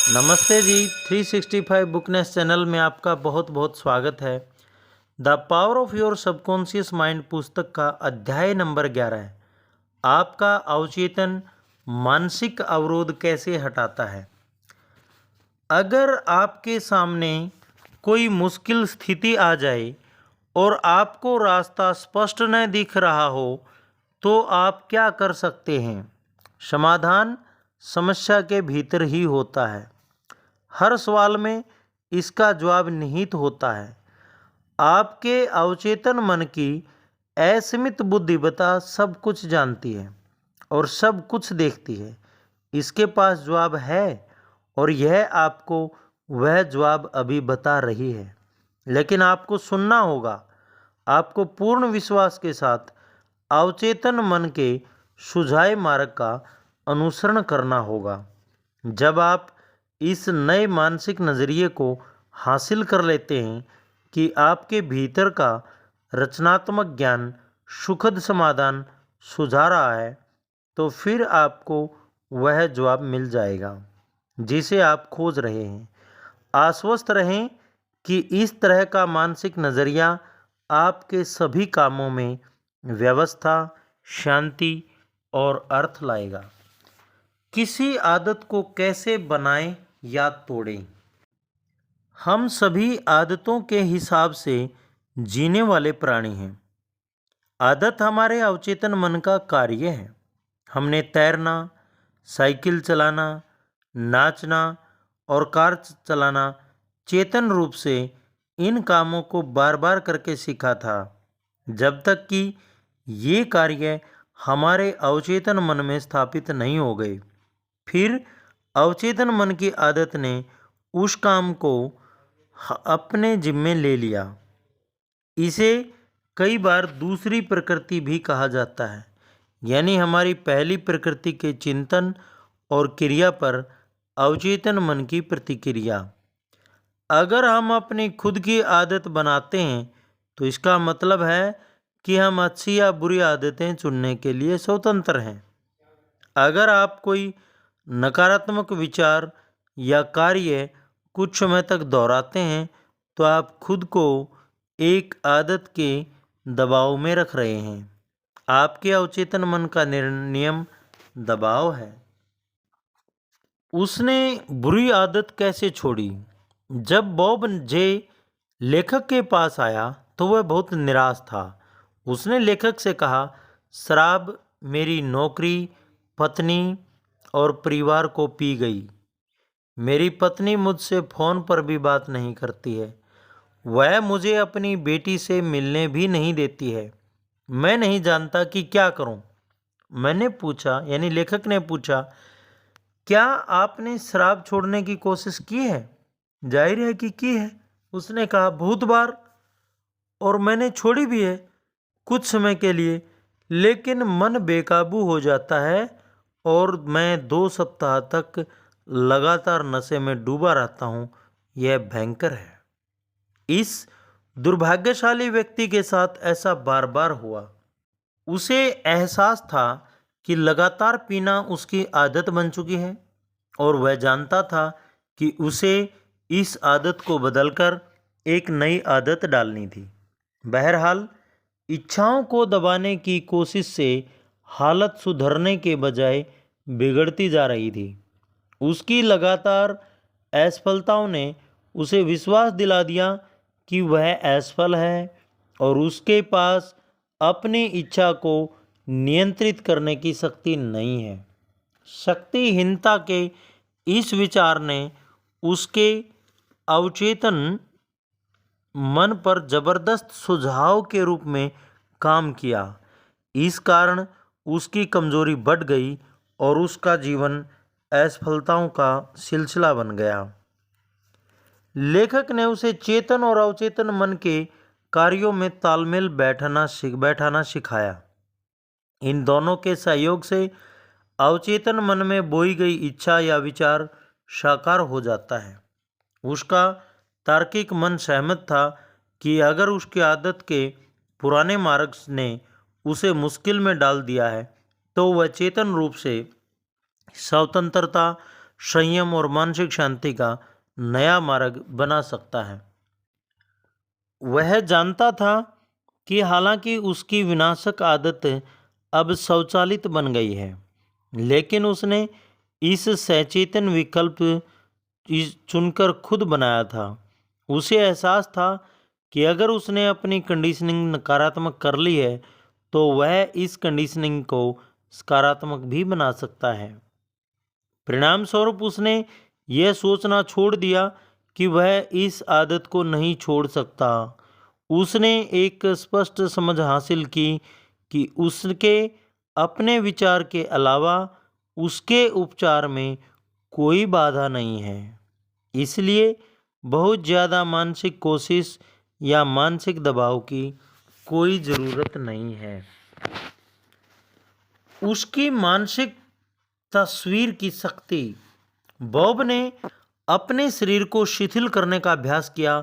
नमस्ते जी। 365 बुकनेस चैनल में आपका बहुत बहुत स्वागत है। The power of your subconscious mind पुस्तक का अध्याय नंबर 11 है। आपका अवचेतन मानसिक अवरोध कैसे हटाता है। अगर आपके सामने कोई मुश्किल स्थिति आ जाए और आपको रास्ता स्पष्ट न दिख रहा हो तो आप क्या कर सकते हैं। समाधान समस्या के भीतर ही होता है। हर सवाल में इसका जवाब निहित होता है। आपके अवचेतन मन की असीमित बुद्धिमत्ता सब कुछ जानती है और सब कुछ देखती है। इसके पास जवाब है और यह आपको वह जवाब अभी बता रही है, लेकिन आपको सुनना होगा। आपको पूर्ण विश्वास के साथ अवचेतन मन के सुझाए मार्ग का अनुसरण करना होगा। जब आप इस नए मानसिक नज़रिए को हासिल कर लेते हैं कि आपके भीतर का रचनात्मक ज्ञान सुखद समाधान सुझा रहा है, तो फिर आपको वह जवाब मिल जाएगा जिसे आप खोज रहे हैं। आश्वस्त रहें कि इस तरह का मानसिक नज़रिया आपके सभी कामों में व्यवस्था, शांति और अर्थ लाएगा। किसी आदत को कैसे बनाएं या तोड़ें। हम सभी आदतों के हिसाब से जीने वाले प्राणी हैं। आदत हमारे अवचेतन मन का कार्य है। हमने तैरना, साइकिल चलाना, नाचना और कार चलाना चेतन रूप से इन कामों को बार बार करके सीखा था, जब तक कि ये कार्य हमारे अवचेतन मन में स्थापित नहीं हो गए। फिर अवचेतन मन की आदत ने उस काम को अपने जिम्मे ले लिया। इसे कई बार दूसरी प्रकृति भी कहा जाता है, यानी हमारी पहली प्रकृति के चिंतन और क्रिया पर अवचेतन मन की प्रतिक्रिया। अगर हम अपनी खुद की आदत बनाते हैं तो इसका मतलब है कि हम अच्छी या बुरी आदतें चुनने के लिए स्वतंत्र हैं। अगर आप कोई नकारात्मक विचार या कार्य कुछ समय तक दोहराते हैं तो आप खुद को एक आदत के दबाव में रख रहे हैं। आपके अवचेतन मन का नियम दबाव है। उसने बुरी आदत कैसे छोड़ी। जब बॉब जे लेखक के पास आया तो वह बहुत निराश था। उसने लेखक से कहा, शराब मेरी नौकरी, पत्नी और परिवार को पी गई। मेरी पत्नी मुझसे फ़ोन पर भी बात नहीं करती है। वह मुझे अपनी बेटी से मिलने भी नहीं देती है। मैं नहीं जानता कि क्या करूं। मैंने पूछा, यानी लेखक ने पूछा, क्या आपने शराब छोड़ने की कोशिश की है। जाहिर है कि की है। उसने कहा, बहुत बार, और मैंने छोड़ी भी है कुछ समय के लिए, लेकिन मन बेकाबू हो जाता है और मैं 2 सप्ताह तक लगातार नशे में डूबा रहता हूँ। यह भयंकर है। इस दुर्भाग्यशाली व्यक्ति के साथ ऐसा बार बार हुआ। उसे एहसास था कि लगातार पीना उसकी आदत बन चुकी है और वह जानता था कि उसे इस आदत को बदलकर एक नई आदत डालनी थी। बहरहाल, इच्छाओं को दबाने की कोशिश से हालत सुधरने के बजाय बिगड़ती जा रही थी। उसकी लगातार असफलताओं ने उसे विश्वास दिला दिया कि वह असफल है और उसके पास अपनी इच्छा को नियंत्रित करने की शक्ति नहीं है। शक्तिहीनता के इस विचार ने उसके अवचेतन मन पर जबरदस्त सुझाव के रूप में काम किया। इस कारण उसकी कमजोरी बढ़ गई और उसका जीवन असफलताओं का सिलसिला बन गया। लेखक ने उसे चेतन और अवचेतन मन के कार्यों में तालमेल बैठाना सिखाया। इन दोनों के सहयोग से अवचेतन मन में बोई गई इच्छा या विचार साकार हो जाता है। उसका तार्किक मन सहमत था कि अगर उसकी आदत के पुराने मार्ग ने उसे मुश्किल में डाल दिया है तो वह चेतन रूप से स्वतंत्रता संयम और मानसिक शांति का नया मार्ग बना सकता है। वह जानता था कि हालांकि उसकी विनाशक आदत अब स्वचालित बन गई है, लेकिन उसने इस सचेतन विकल्प चुनकर खुद बनाया था। उसे एहसास था कि अगर उसने अपनी कंडीशनिंग नकारात्मक कर ली है तो वह इस कंडीशनिंग को सकारात्मक भी बना सकता है। परिणाम स्वरूप उसने यह सोचना छोड़ दिया कि वह इस आदत को नहीं छोड़ सकता। उसने एक स्पष्ट समझ हासिल की कि उसके अपने विचार के अलावा उसके उपचार में कोई बाधा नहीं है। इसलिए बहुत ज़्यादा मानसिक कोशिश या मानसिक दबाव की कोई ज़रूरत नहीं है। उसकी मानसिक तस्वीर की शक्ति। बॉब ने अपने शरीर को शिथिल करने का अभ्यास किया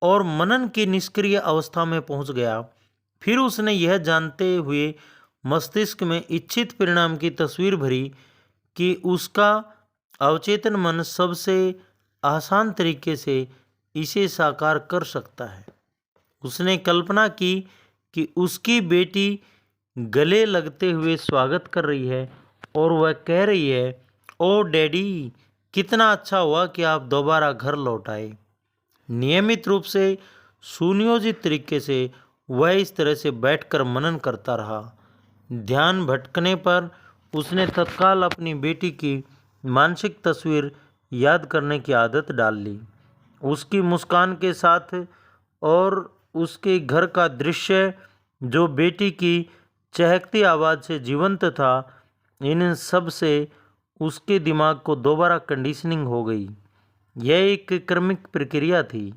और मनन की निष्क्रिय अवस्था में पहुंच गया। फिर उसने यह जानते हुए मस्तिष्क में इच्छित परिणाम की तस्वीर भरी कि उसका अवचेतन मन सबसे आसान तरीके से इसे साकार कर सकता है। उसने कल्पना की कि उसकी बेटी गले लगते हुए स्वागत कर रही है और वह कह रही है, ओ डैडी, कितना अच्छा हुआ कि आप दोबारा घर लौट आए। नियमित रूप से सुनियोजित तरीके से वह इस तरह से बैठकर मनन करता रहा। ध्यान भटकने पर उसने तत्काल अपनी बेटी की मानसिक तस्वीर याद करने की आदत डाल ली। उसकी मुस्कान के साथ और उसके घर का दृश्य जो बेटी की चहकती आवाज़ से जीवंत था, इन सब से उसके दिमाग को दोबारा कंडीशनिंग हो गई। यह एक क्रमिक प्रक्रिया थी।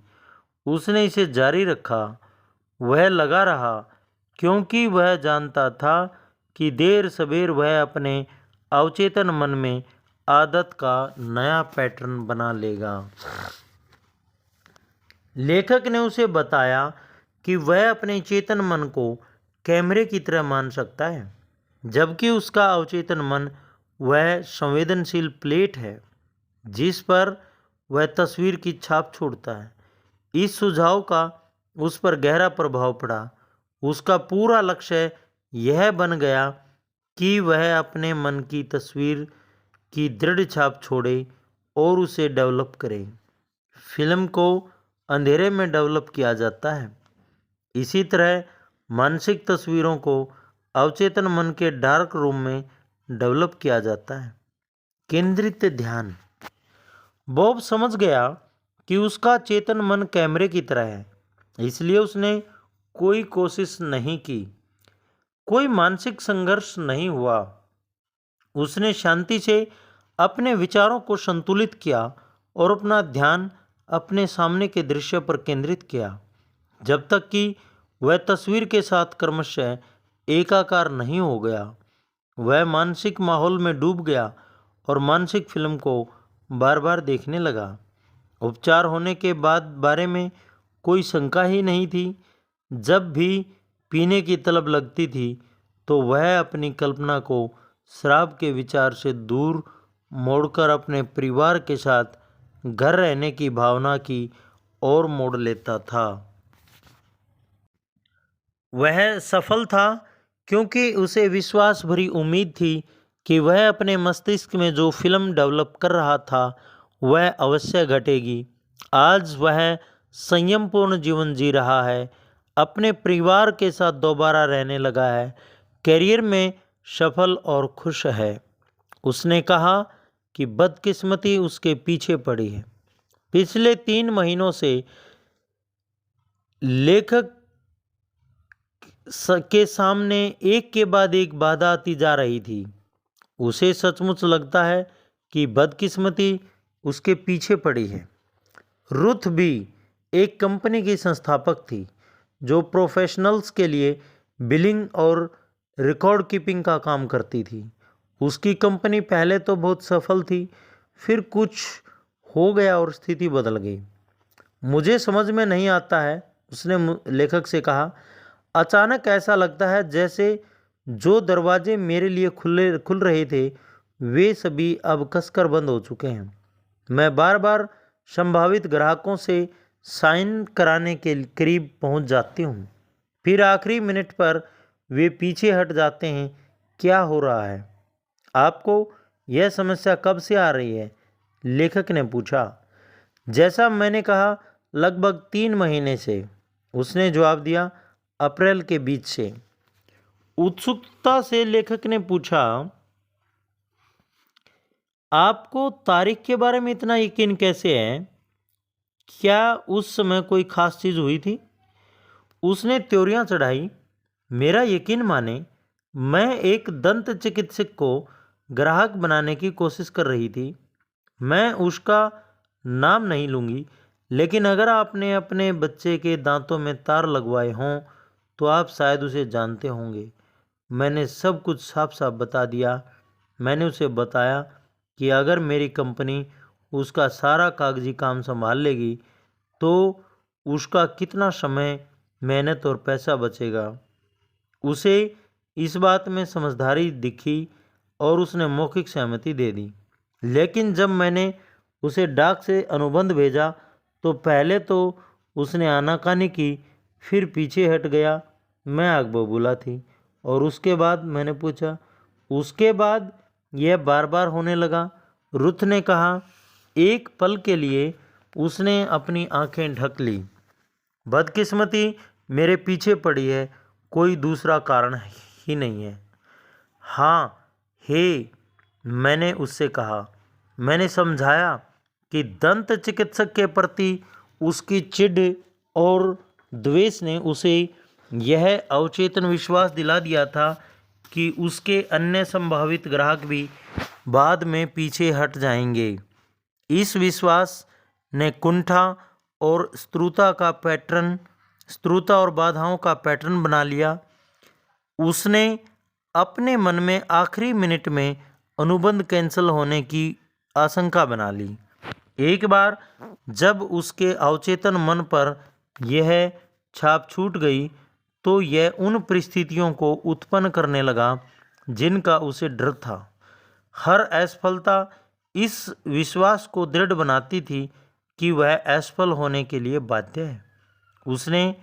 उसने इसे जारी रखा। वह लगा रहा क्योंकि वह जानता था कि देर सबेर वह अपने अवचेतन मन में आदत का नया पैटर्न बना लेगा। लेखक ने उसे बताया कि वह अपने चेतन मन को कैमरे की तरह मान सकता है, जबकि उसका अवचेतन मन वह संवेदनशील प्लेट है जिस पर वह तस्वीर की छाप छोड़ता है। इस सुझाव का उस पर गहरा प्रभाव पड़ा। उसका पूरा लक्ष्य यह बन गया कि वह अपने मन की तस्वीर की दृढ़ छाप छोड़े और उसे डेवलप करे। फिल्म को अंधेरे में डेवलप किया जाता है, इसी तरह मानसिक तस्वीरों को अवचेतन मन के डार्क रूम में डेवलप किया जाता है। केंद्रित ध्यान। बॉब समझ गया कि उसका चेतन मन कैमरे की तरह है, इसलिए उसने कोई कोशिश नहीं की। कोई मानसिक संघर्ष नहीं हुआ। उसने शांति से अपने विचारों को संतुलित किया और अपना ध्यान अपने सामने के दृश्य पर केंद्रित किया, जब तक कि वह तस्वीर के साथ क्रमशः एकाकार नहीं हो गया। वह मानसिक माहौल में डूब गया और मानसिक फिल्म को बार बार देखने लगा। उपचार होने के बाद बारे में कोई शंका ही नहीं थी। जब भी पीने की तलब लगती थी तो वह अपनी कल्पना को शराब के विचार से दूर मोड़कर अपने परिवार के साथ घर रहने की भावना की ओर मोड़ लेता था। वह सफल था क्योंकि उसे विश्वास भरी उम्मीद थी कि वह अपने मस्तिष्क में जो फिल्म डेवलप कर रहा था वह अवश्य घटेगी। आज वह संयमपूर्ण जीवन जी रहा है, अपने परिवार के साथ दोबारा रहने लगा है, करियर में सफल और खुश है। उसने कहा कि बदकिस्मती उसके पीछे पड़ी है। पिछले 3 महीनों से लेखक के सामने एक के बाद एक बाधा आती जा रही थी। उसे सचमुच लगता है कि बदकिस्मती उसके पीछे पड़ी है। रुथ भी एक कंपनी की संस्थापक थी जो प्रोफेशनल्स के लिए बिलिंग और रिकॉर्ड कीपिंग का काम करती थी। उसकी कंपनी पहले तो बहुत सफल थी, फिर कुछ हो गया और स्थिति बदल गई। मुझे समझ में नहीं आता है, उसने लेखक से कहा। अचानक ऐसा लगता है जैसे जो दरवाजे मेरे लिए खुल रहे थे वे सभी अब कसकर बंद हो चुके हैं। मैं बार बार संभावित ग्राहकों से साइन कराने के करीब पहुंच जाती हूं, फिर आखिरी मिनट पर वे पीछे हट जाते हैं। क्या हो रहा है? आपको यह समस्या कब से आ रही है? लेखक ने पूछा। जैसा मैंने कहा, लगभग 3 महीने से, उसने जवाब दिया। अप्रैल के बीच से। उत्सुकता से लेखक ने पूछा, आपको तारीख के बारे में इतना यकीन कैसे है? क्या उस समय कोई खास चीज़ हुई थी? उसने त्योरियां चढ़ाई। मेरा यकीन माने, मैं एक दंत चिकित्सक को ग्राहक बनाने की कोशिश कर रही थी। मैं उसका नाम नहीं लूँगी, लेकिन अगर आपने अपने बच्चे के दांतों में तार लगवाए हों तो आप शायद उसे जानते होंगे। मैंने सब कुछ साफ साफ बता दिया। मैंने उसे बताया कि अगर मेरी कंपनी उसका सारा कागजी काम संभाल लेगी तो उसका कितना समय, मेहनत और पैसा बचेगा। उसे इस बात में समझदारी दिखी और उसने मौखिक सहमति दे दी। लेकिन जब मैंने उसे डाक से अनुबंध भेजा तो पहले तो उसने आनाकानी की, फिर पीछे हट गया। मैं आग बबूला थी। और उसके बाद? मैंने पूछा। उसके बाद यह बार बार होने लगा, रुथ ने कहा। एक पल के लिए उसने अपनी आंखें ढक ली। बदकिस्मती मेरे पीछे पड़ी है, कोई दूसरा कारण ही नहीं है। हाँ हे, मैंने उससे कहा। मैंने समझाया कि दंत चिकित्सक के प्रति उसकी चिढ़ और द्वेष ने उसे यह अवचेतन विश्वास दिला दिया था कि उसके अन्य संभावित ग्राहक भी बाद में पीछे हट जाएंगे। इस विश्वास ने कुंठा और स्तुता और बाधाओं का पैटर्न बना लिया। उसने अपने मन में आखिरी मिनट में अनुबंध कैंसिल होने की आशंका बना ली। एक बार जब उसके अवचेतन मन पर यह छाप छूट गई तो यह उन परिस्थितियों को उत्पन्न करने लगा जिनका उसे डर था। हर असफलता इस विश्वास को दृढ़ बनाती थी कि वह असफल होने के लिए बाध्य है। उसने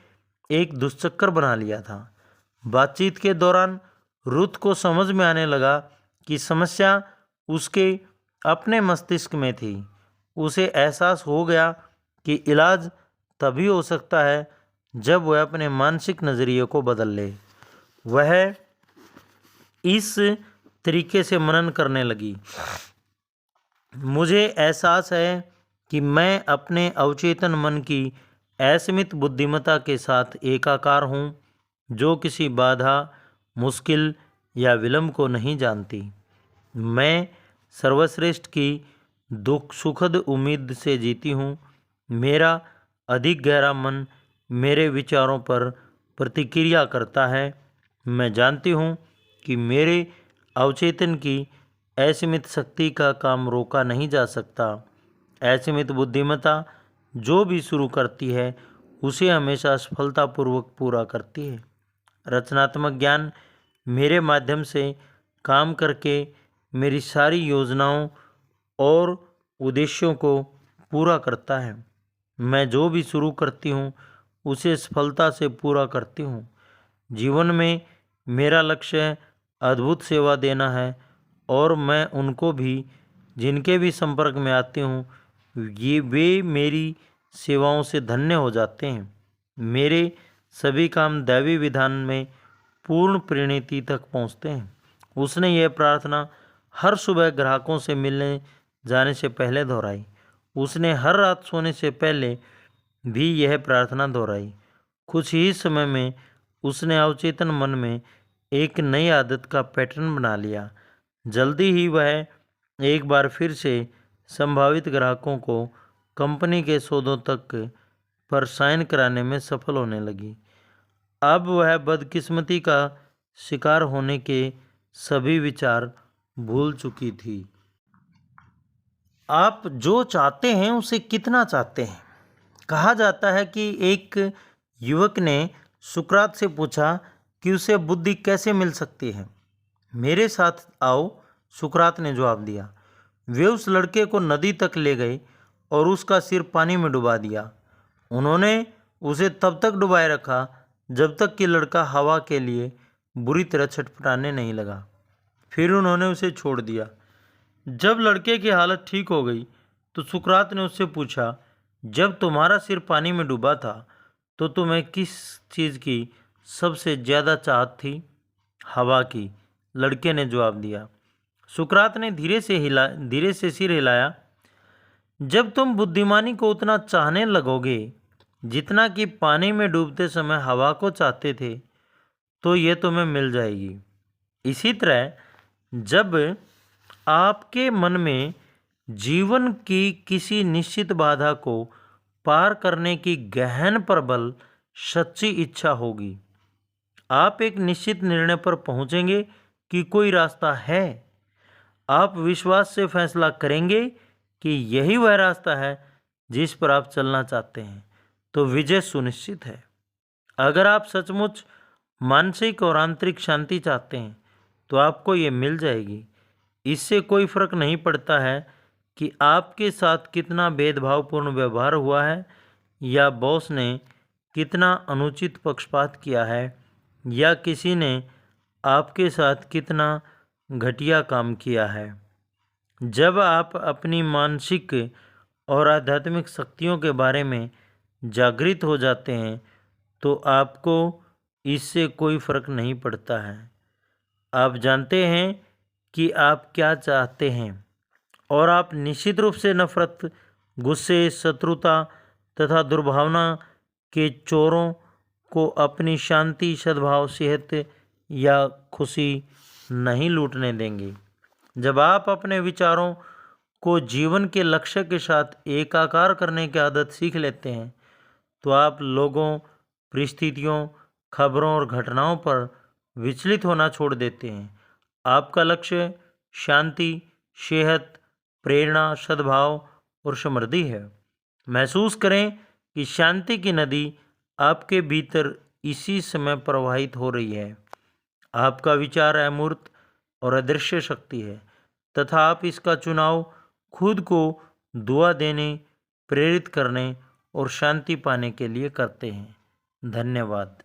एक दुष्चक्र बना लिया था। बातचीत के दौरान रुथ को समझ में आने लगा कि समस्या उसके अपने मस्तिष्क में थी। उसे एहसास हो गया कि इलाज तभी हो सकता है जब वह अपने मानसिक नज़रिए को बदल ले। वह इस तरीके से मनन करने लगी। मुझे एहसास है कि मैं अपने अवचेतन मन की असीमित बुद्धिमत्ता के साथ एकाकार हूँ, जो किसी बाधा, मुश्किल या विलंब को नहीं जानती। मैं सर्वश्रेष्ठ की दुख सुखद उम्मीद से जीती हूँ। मेरा अधिक गहरा मन मेरे विचारों पर प्रतिक्रिया करता है। मैं जानती हूँ कि मेरे अवचेतन की असीमित शक्ति का काम रोका नहीं जा सकता। असीमित बुद्धिमत्ता जो भी शुरू करती है उसे हमेशा सफलतापूर्वक पूरा करती है। रचनात्मक ज्ञान मेरे माध्यम से काम करके मेरी सारी योजनाओं और उद्देश्यों को पूरा करता है। मैं जो भी शुरू करती हूँ उसे सफलता से पूरा करती हूँ। जीवन में मेरा लक्ष्य अद्भुत सेवा देना है और मैं उनको भी जिनके भी संपर्क में आती हूँ वे मेरी सेवाओं से धन्य हो जाते हैं। मेरे सभी काम दैवी विधान में पूर्ण परिणति तक पहुँचते हैं। उसने यह प्रार्थना हर सुबह ग्राहकों से मिलने जाने से पहले दोहराई। उसने हर रात सोने से पहले भी यह प्रार्थना दोहराई। कुछ ही समय में उसने अवचेतन मन में एक नई आदत का पैटर्न बना लिया। जल्दी ही वह एक बार फिर से संभावित ग्राहकों को कंपनी के सौदों तक पर साइन कराने में सफल होने लगी। अब वह बदकिस्मती का शिकार होने के सभी विचार भूल चुकी थी। आप जो चाहते हैं उसे कितना चाहते हैं? कहा जाता है कि एक युवक ने सुकरात से पूछा कि उसे बुद्धि कैसे मिल सकती है। मेरे साथ आओ, सुकरात ने जवाब दिया। वे उस लड़के को नदी तक ले गए और उसका सिर पानी में डुबा दिया। उन्होंने उसे तब तक डुबाए रखा जब तक कि लड़का हवा के लिए बुरी तरह छटपटाने नहीं लगा। फिर उन्होंने उसे छोड़ दिया। जब लड़के की हालत ठीक हो गई तो सुकरात ने उससे पूछा, जब तुम्हारा सिर पानी में डूबा था तो तुम्हें किस चीज़ की सबसे ज़्यादा चाहत थी? हवा की, लड़के ने जवाब दिया। सुकरात ने धीरे से सिर हिलाया। जब तुम बुद्धिमानी को उतना चाहने लगोगे जितना कि पानी में डूबते समय हवा को चाहते थे, तो यह तुम्हें मिल जाएगी। इसी तरह जब आपके मन में जीवन की किसी निश्चित बाधा को पार करने की गहन प्रबल सच्ची इच्छा होगी, आप एक निश्चित निर्णय पर पहुंचेंगे कि कोई रास्ता है। आप विश्वास से फैसला करेंगे कि यही वह रास्ता है जिस पर आप चलना चाहते हैं, तो विजय सुनिश्चित है। अगर आप सचमुच मानसिक और आंतरिक शांति चाहते हैं तो आपको ये मिल जाएगी। इससे कोई फर्क नहीं पड़ता है कि आपके साथ कितना भेदभावपूर्ण व्यवहार हुआ है, या बॉस ने कितना अनुचित पक्षपात किया है, या किसी ने आपके साथ कितना घटिया काम किया है। जब आप अपनी मानसिक और आध्यात्मिक शक्तियों के बारे में जागृत हो जाते हैं तो आपको इससे कोई फर्क नहीं पड़ता है। आप जानते हैं कि आप क्या चाहते हैं और आप निश्चित रूप से नफरत, गुस्से, शत्रुता तथा दुर्भावना के चोरों को अपनी शांति, सद्भाव, सेहत या खुशी नहीं लूटने देंगे। जब आप अपने विचारों को जीवन के लक्ष्य के साथ एकाकार करने की आदत सीख लेते हैं तो आप लोगों, परिस्थितियों, खबरों और घटनाओं पर विचलित होना छोड़ देते हैं। आपका लक्ष्य शांति, सेहत, प्रेरणा, सद्भाव और समृद्धि है। महसूस करें कि शांति की नदी आपके भीतर इसी समय प्रवाहित हो रही है। आपका विचार अमूर्त और अदृश्य शक्ति है तथा आप इसका चुनाव खुद को दुआ देने, प्रेरित करने और शांति पाने के लिए करते हैं। धन्यवाद।